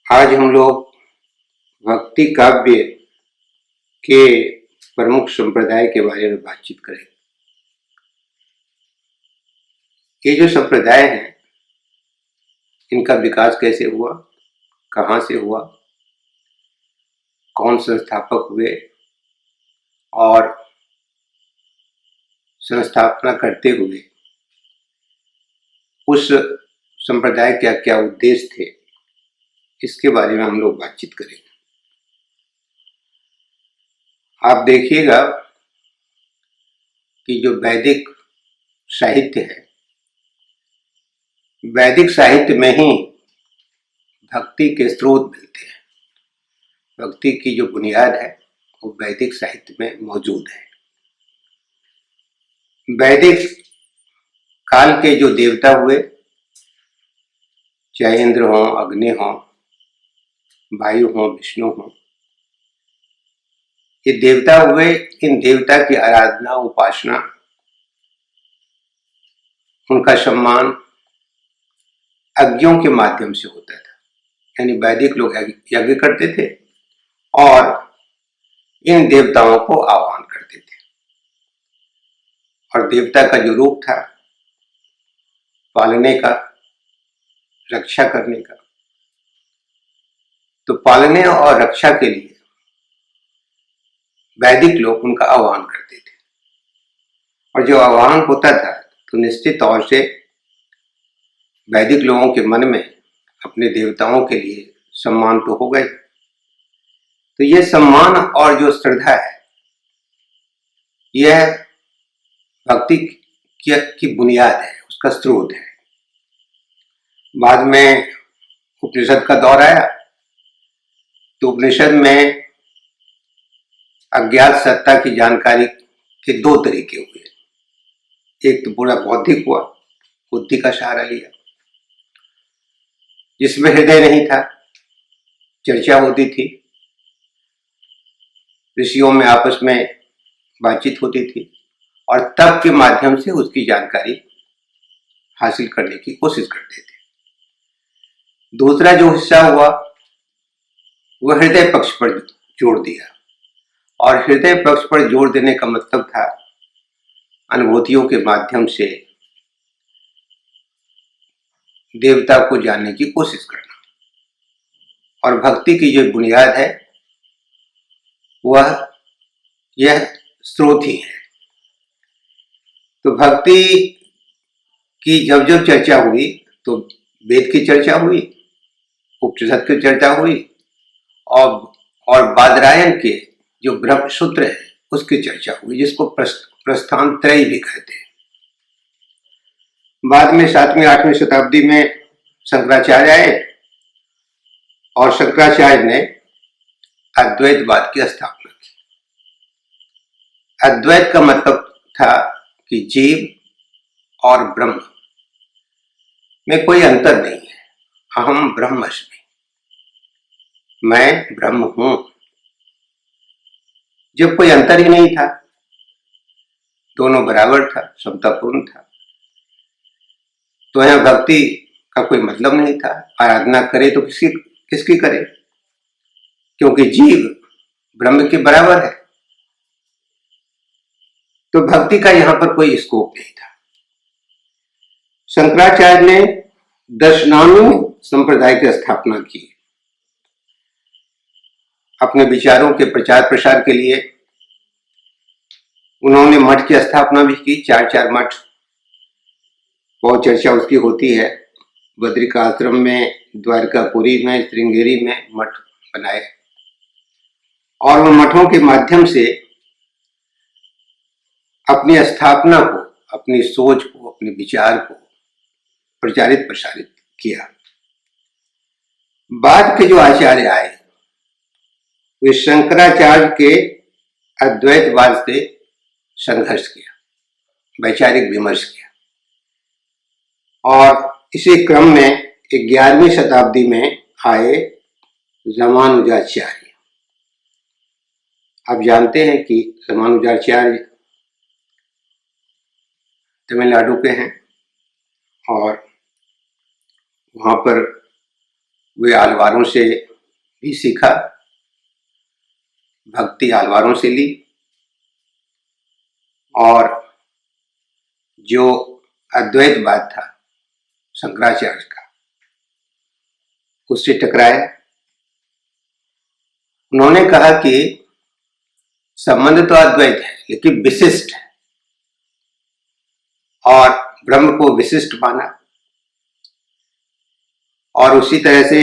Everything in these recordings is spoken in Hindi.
आज हम लोग भक्ति काव्य के प्रमुख संप्रदाय के बारे में बातचीत करेंगे। ये जो संप्रदाय हैं, इनका विकास कैसे हुआ, कहाँ से हुआ, कौन संस्थापक हुए और संस्थापना करते हुए उस संप्रदाय क्या क्या उद्देश्य थे, इसके बारे में हम लोग बातचीत करेंगे। आप देखिएगा कि जो वैदिक साहित्य है, वैदिक साहित्य में ही भक्ति के स्रोत मिलते हैं। भक्ति की जो बुनियाद है वो वैदिक साहित्य में मौजूद है। वैदिक काल के जो देवता हुए, चाहे इंद्र हो, अग्नि हो, वायु हो, विष्णु हो, ये देवता हुए। इन देवता की आराधना, उपासना, उनका सम्मान यज्ञों के माध्यम से होता था। यानी वैदिक लोग यज्ञ करते थे और इन देवताओं को आह्वान करते थे। और देवता का जो रूप था, पालने का, रक्षा करने का, तो पालने और रक्षा के लिए वैदिक लोग उनका आह्वान करते थे। और जो आह्वान होता था तो निश्चित तौर से वैदिक लोगों के मन में अपने देवताओं के लिए सम्मान तो हो गए। तो यह सम्मान और जो श्रद्धा है, यह भक्ति की बुनियाद है, उसका स्रोत है। बाद में उपनिषद का दौर आया तो उपनिषद में अज्ञात सत्ता की जानकारी के दो तरीके हुए। एक तो पूरा बौद्धिक हुआ, बुद्धि का सहारा लिया, जिसमें हृदय नहीं था, चर्चा होती थी, ऋषियों में आपस में बातचीत होती थी और तप के माध्यम से उसकी जानकारी हासिल करने की कोशिश करते थे। दूसरा जो हिस्सा हुआ वह हृदय पक्ष पर जोर दिया। और हृदय पक्ष पर जोर देने का मतलब था अनुभूतियों के माध्यम से देवता को जानने की कोशिश करना। और भक्ति की जो बुनियाद है वह यह स्रोत ही है। तो भक्ति की जब जब चर्चा हुई तो वेद की चर्चा हुई, उपनिषद की चर्चा हुई और बादरायण के जो ब्रह्म सूत्र है उसकी चर्चा हुई, जिसको प्रस्थान त्रय भी कहते हैं। बाद में 7वीं 8वीं शताब्दी में शंकराचार्य आए और शंकराचार्य ने अद्वैतवाद की स्थापना की। अद्वैत का मतलब था कि जीव और ब्रह्म में कोई अंतर नहीं है। अहम ब्रह्मस्मि, मैं ब्रह्म हूं। जब कोई अंतर ही नहीं था, दोनों बराबर था, समतापूर्ण था, तो यह भक्ति का कोई मतलब नहीं था। आराधना करे तो किसकी करे, क्योंकि जीव ब्रह्म के बराबर है। तो भक्ति का यहां पर कोई स्कोप नहीं था। शंकराचार्य ने दशनामी संप्रदाय की स्थापना की। अपने विचारों के प्रचार प्रसार के लिए उन्होंने मठ की स्थापना भी की, 4 मठ। बहुत चर्चा उसकी होती है। बद्रिकाश्रम में, द्वारकापुरी में, श्रृंगेरी में मठ बनाए और उन मठों के माध्यम से अपनी स्थापना को, अपनी सोच को, अपने विचार को प्रचारित प्रसारित किया। बाद के जो आचार्य आए वे शंकराचार्य के अद्वैतवाद से संघर्ष किया, वैचारिक विमर्श किया। और इसी क्रम में 11वीं शताब्दी में आए रामानुजाचार्य। आप जानते हैं कि रामानुजाचार्य तमिलनाडु के हैं और वहां पर वे आलवारों से भी सीखा, भक्ति आलवारों से ली, और जो अद्वैतवाद था शंकराचार्य का, उससे टकराया। उन्होंने कहा कि संबंध तो अद्वैत है लेकिन विशिष्ट है, और ब्रह्म को विशिष्ट माना, और उसी तरह से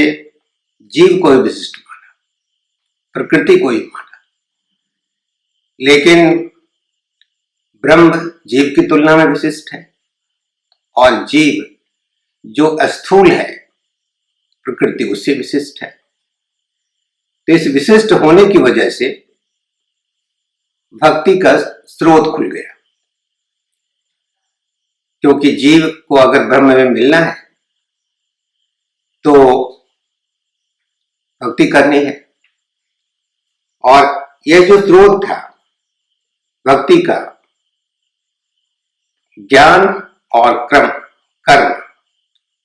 जीव को भी विशिष्ट माना, प्रकृति को ही माना। लेकिन ब्रह्म जीव की तुलना में विशिष्ट है, और जीव जो स्थूल है प्रकृति उससे विशिष्ट है। तो इस विशिष्ट होने की वजह से भक्ति का स्रोत खुल गया, क्योंकि जीव को अगर ब्रह्म में मिलना है तो भक्ति करनी है। और यह जो स्रोत था भक्ति का, ज्ञान और कर्म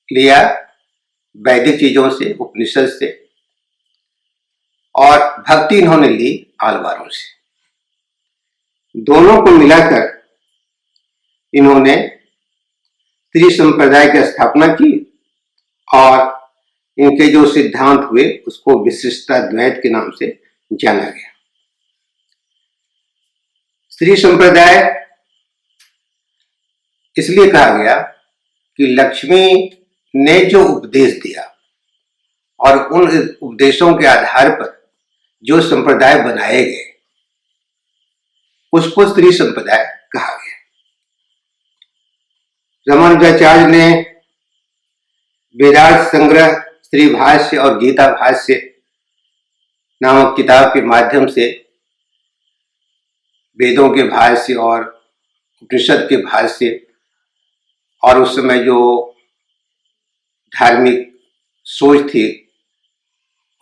लिया वैदिक चीजों से, उपनिषद से, और भक्ति इन्होंने ली आलवारों से। दोनों को मिलाकर इन्होंने त्रि संप्रदाय की स्थापना की, और इनके जो सिद्धांत हुए उसको विशिष्टाद्वैत के नाम से जाना गया। त्रि संप्रदाय इसलिए कहा गया कि लक्ष्मी ने जो उपदेश दिया और उन उपदेशों के आधार पर जो संप्रदाय बनाए गए उसको त्रि संप्रदाय कहा गया। रामानुजाचार्य ने वेदार्थ संग्रह, श्री भाष्य और गीता भाष्य नामक किताब के माध्यम से वेदों के भाष्य और उपनिषद के भाष्य और उस समय जो धार्मिक सोच थी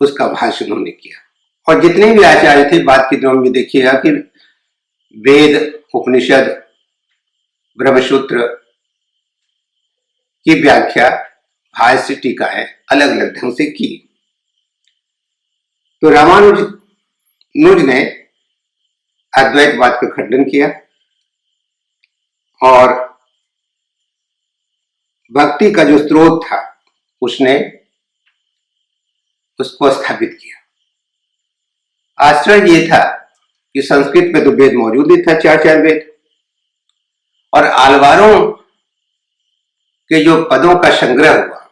उसका भाष्य उन्होंने किया। और जितने भी आचार्य थे बाद के दिनों में देखिएगा कि वेद, उपनिषद, ब्रह्मसूत्र की व्याख्या, भाष्य, टीकाएं अलग अलग ढंग से की। तो रामानुज ने अद्वैतवाद का खंडन किया और भक्ति का जो स्रोत था उसने उसको स्थापित किया। आश्चर्य ये था कि संस्कृत में तो वेद मौजूद ही था, चार वेद, और आलवारों के जो पदों का संग्रह हुआ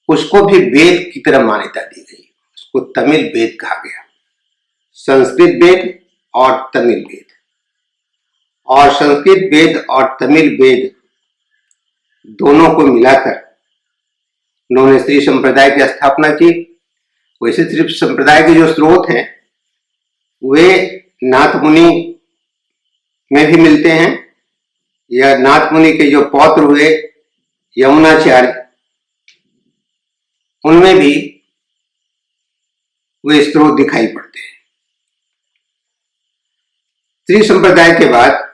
उसको भी वेद की तरह मान्यता दी गई। उसको तमिल वेद कहा गया, संस्कृत वेद और तमिल वेद। और संस्कृत वेद और तमिल वेद दोनों को मिलाकर उन्होंने श्री संप्रदाय की स्थापना की। वैसे श्री संप्रदाय के जो स्रोत हैं वे नाथ मुनि में भी मिलते हैं, या नाथ मुनि के जो पौत्र हुए यमुनाचार्य, उनमें भी वे स्रोत दिखाई पड़ते हैं। त्रि संप्रदाय के बाद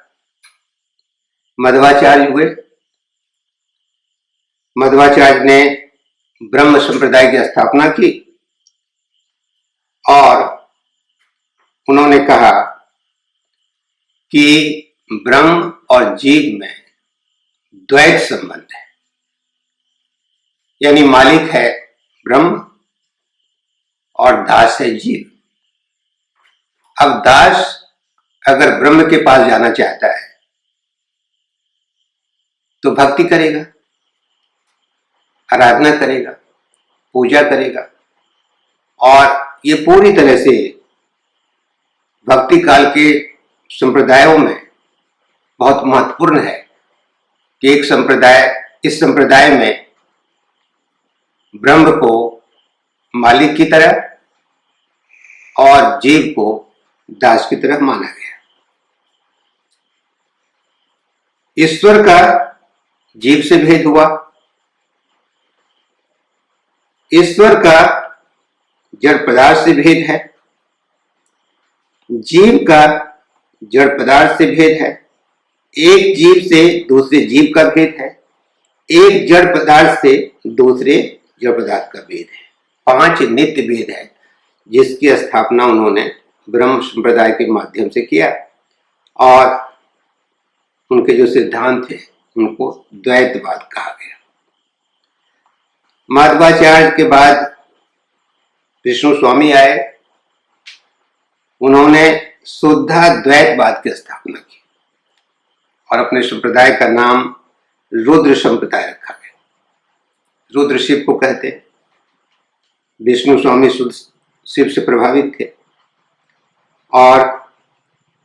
मध्वाचार्य हुए। मध्वाचार्य ने ब्रह्म संप्रदाय की स्थापना की और उन्होंने कहा कि ब्रह्म और जीव में द्वैत संबंध है, यानी मालिक है ब्रह्म और दास है जीव। अब दास अगर ब्रह्म के पास जाना चाहता है तो भक्ति करेगा, आराधना करेगा, पूजा करेगा, और ये पूरी तरह से भक्ति काल के संप्रदायों में बहुत महत्वपूर्ण है कि एक संप्रदाय, इस संप्रदाय में ब्रह्म को मालिक की तरह और जीव को दास की तरह माना गया। ईश्वर का जीव से भेद हुआ। ईश्वर का जड़ पदार्थ से भेद है, जीव का जड़ पदार्थ से भेद है, एक जीव से दूसरे जीव का भेद है, एक जड़ पदार्थ से दूसरे जड़ पदार्थ का वेद है। 5 नित्य वेद है जिसकी स्थापना उन्होंने ब्रह्म संप्रदाय के माध्यम से किया और उनके जो सिद्धांत थे उनको द्वैतवाद कहा गया। माधवाचार्य के बाद विष्णु स्वामी आए, उन्होंने शुद्धाद्वैतवाद की स्थापना की और अपने संप्रदाय का नाम रुद्र संप्रदाय रखा गया। रुद्र शिव को कहते, विष्णु स्वामी शिव से प्रभावित थे और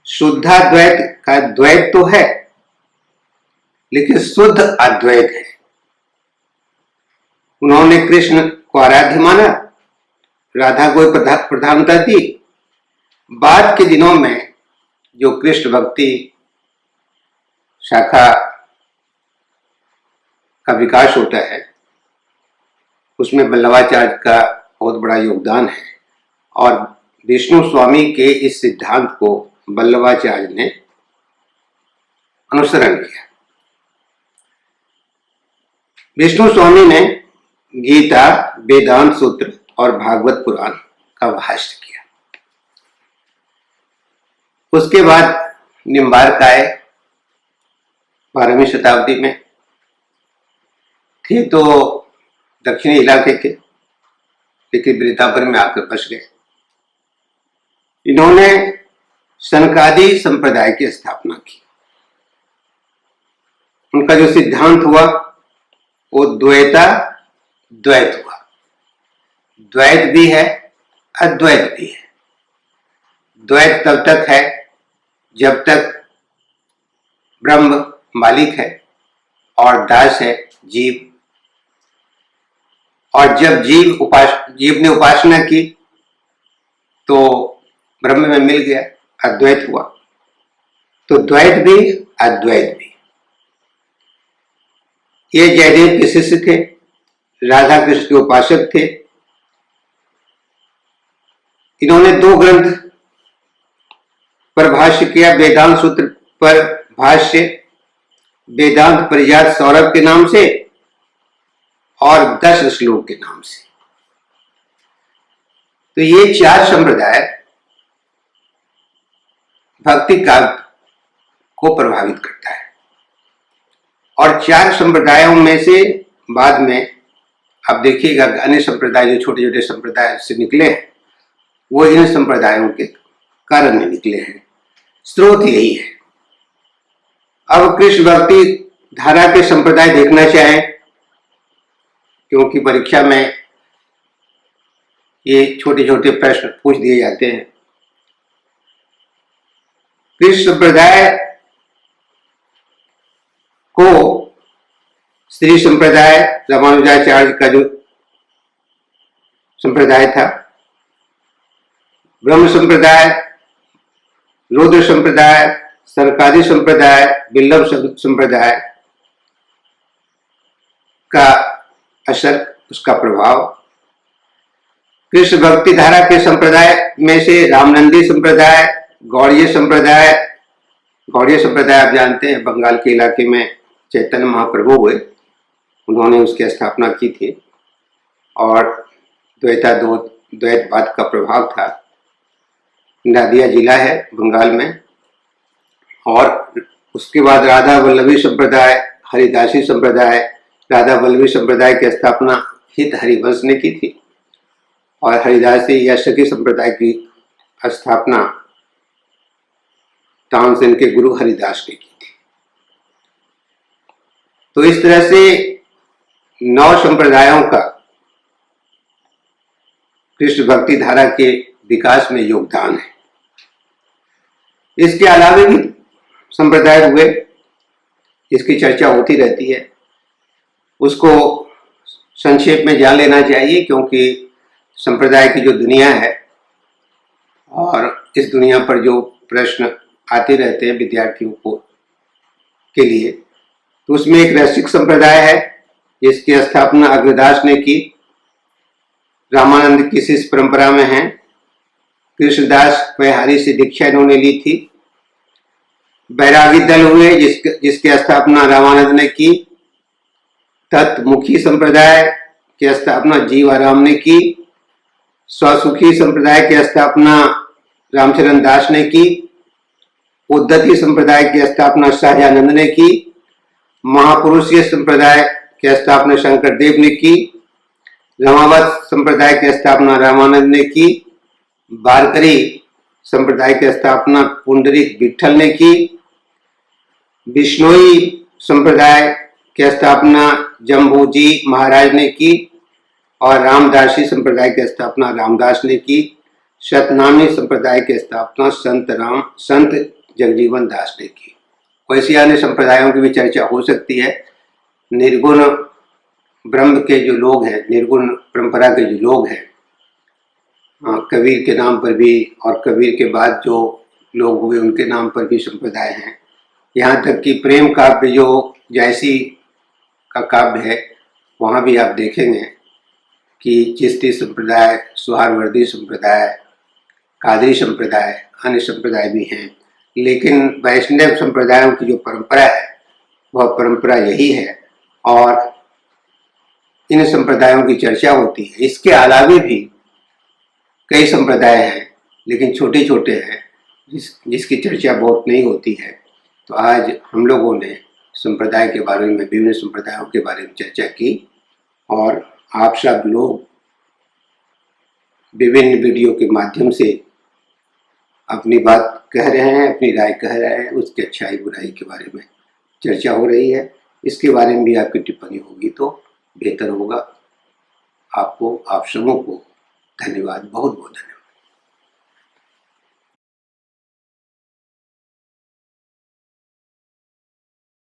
शुद्धाद्वैत का द्वैत तो है लेकिन शुद्ध अद्वैत है। उन्होंने कृष्ण को आराध्य माना, राधा को प्रधानता दी। बाद के दिनों में जो कृष्ण भक्ति शाखा का विकास होता है उसमें वल्लभाचार्य का बहुत बड़ा योगदान है और विष्णु स्वामी के इस सिद्धांत को वल्लभाचार्य ने अनुसरण किया। विष्णु स्वामी ने गीता, वेदांत सूत्र और भागवत पुराण का भाष्य किया। उसके बाद निम्बार्क आए 12वीं शताब्दी में, थे तो दक्षिणी इलाके के लेकिन वृंदावन में आकर बस गए। इन्होंने सनकादि संप्रदाय की स्थापना की। उनका जो सिद्धांत हुआ वो द्वैत हुआ। द्वैत भी है, अद्वैत भी है। द्वैत तब तक है जब तक ब्रह्म मालिक है और दास है जीव, और जब जीव ने उपासना की तो ब्रह्म में मिल गया, अद्वैत हुआ। तो द्वैत भी अद्वैत भी। ये जयदेव के शिष्य थे, राधा कृष्ण के उपासक थे। इन्होंने 2 ग्रंथ पर भाष्य किया, वेदांत सूत्र पर भाष्य वेदांत परिजात सौरभ के नाम से और 10 श्लोक के नाम से। तो ये 4 संप्रदाय भक्ति काव्य को प्रभावित करता है और 4 संप्रदायों में से बाद में आप देखिएगा अन्य संप्रदाय जो छोटे छोटे संप्रदाय से निकले हैं वो इन संप्रदायों के कारण में निकले हैं। स्रोत यही है। अब कृष्ण भक्ति धारा के संप्रदाय देखना चाहें, क्योंकि परीक्षा में ये छोटे छोटे प्रश्न पूछ दिए जाते हैं। कृष्ण संप्रदाय को श्री संप्रदाय रामानुजाचार्य का जो संप्रदाय था, ब्रह्म संप्रदाय, रुद्र संप्रदाय, सनकादि संप्रदाय, बिल्लभ संप्रदाय का असर, उसका प्रभाव। कृष्ण भक्ति धारा के संप्रदाय में से रामनंदी संप्रदाय, गौड़ीय संप्रदाय आप जानते हैं बंगाल के इलाके में चैतन्य महाप्रभु हुए, उन्होंने उसकी स्थापना की थी और द्वैतवाद का प्रभाव था। नादिया जिला है बंगाल में। और उसके बाद राधा वल्लभी संप्रदाय, हरिदासी संप्रदाय। राधा वल्लभी संप्रदाय की स्थापना हित हरिवंश ने की थी और हरिदासी या सखी संप्रदाय की स्थापना तानसेन के गुरु हरिदास ने की थी। तो इस तरह से 9 संप्रदायों का कृष्ण भक्ति धारा के विकास में योगदान है। इसके अलावा भी संप्रदाय हुए जिसकी चर्चा होती रहती है, उसको संक्षेप में जान लेना चाहिए, क्योंकि संप्रदाय की जो दुनिया है और इस दुनिया पर जो प्रश्न आते रहते हैं विद्यार्थियों को के लिए, तो उसमें एक रसिक संप्रदाय है जिसकी स्थापना अग्रदास ने की, रामानंद की शिष्य परंपरा में है। कृष्णदास बिहारी से दीक्षा इन्होंने ली थी। बैरागी दल हुए जिसकी स्थापना रामानंद ने की। तत्मुखी संप्रदाय की स्थापना जीवाराम ने की। स्वसुखी संप्रदाय की स्थापना रामचरण दास ने की। उद्धति संप्रदाय की स्थापना सहजानंद ने की। महापुरुषीय संप्रदाय की स्थापना शंकर देव ने की। रमावत संप्रदाय की स्थापना रामानंद ने की। वारकरी संप्रदाय की स्थापना पुंडरीक विठल ने की। बिश्नोई संप्रदाय की स्थापना जम्बूजी महाराज ने की और रामदासी संप्रदाय की स्थापना रामदास ने की। सतनामी संप्रदाय की स्थापना संत जगजीवन दास ने की। वैसे अन्य संप्रदायों की भी चर्चा हो सकती है। निर्गुण ब्रह्म के जो लोग हैं, निर्गुण परंपरा के जो लोग हैं, कबीर के नाम पर भी और कबीर के बाद जो लोग हुए उनके नाम पर भी संप्रदाय हैं। यहाँ तक कि प्रेम काव्य जो जैसी का काव्य है, वहाँ भी आप देखेंगे कि चिश्ती संप्रदाय, सुहारवर्दी संप्रदाय, कादरी संप्रदाय, अन्य संप्रदाय भी हैं। लेकिन वैष्णव संप्रदायों की जो परंपरा है वह परंपरा यही है और इन संप्रदायों की चर्चा होती है। इसके अलावा भी कई संप्रदाय हैं लेकिन छोटे छोटे हैं जिसकी चर्चा बहुत नहीं होती है। तो आज हम लोगों ने संप्रदाय के बारे में, विभिन्न संप्रदायों के बारे में चर्चा की और आप सब लोग विभिन्न वीडियो के माध्यम से अपनी बात कह रहे हैं, अपनी राय कह रहे हैं, उसकी अच्छाई बुराई के बारे में चर्चा हो रही है। इसके बारे में भी आपकी टिप्पणी होगी तो बेहतर होगा। आपको, आप सबों को धन्यवाद, बहुत बहुत धन्यवाद।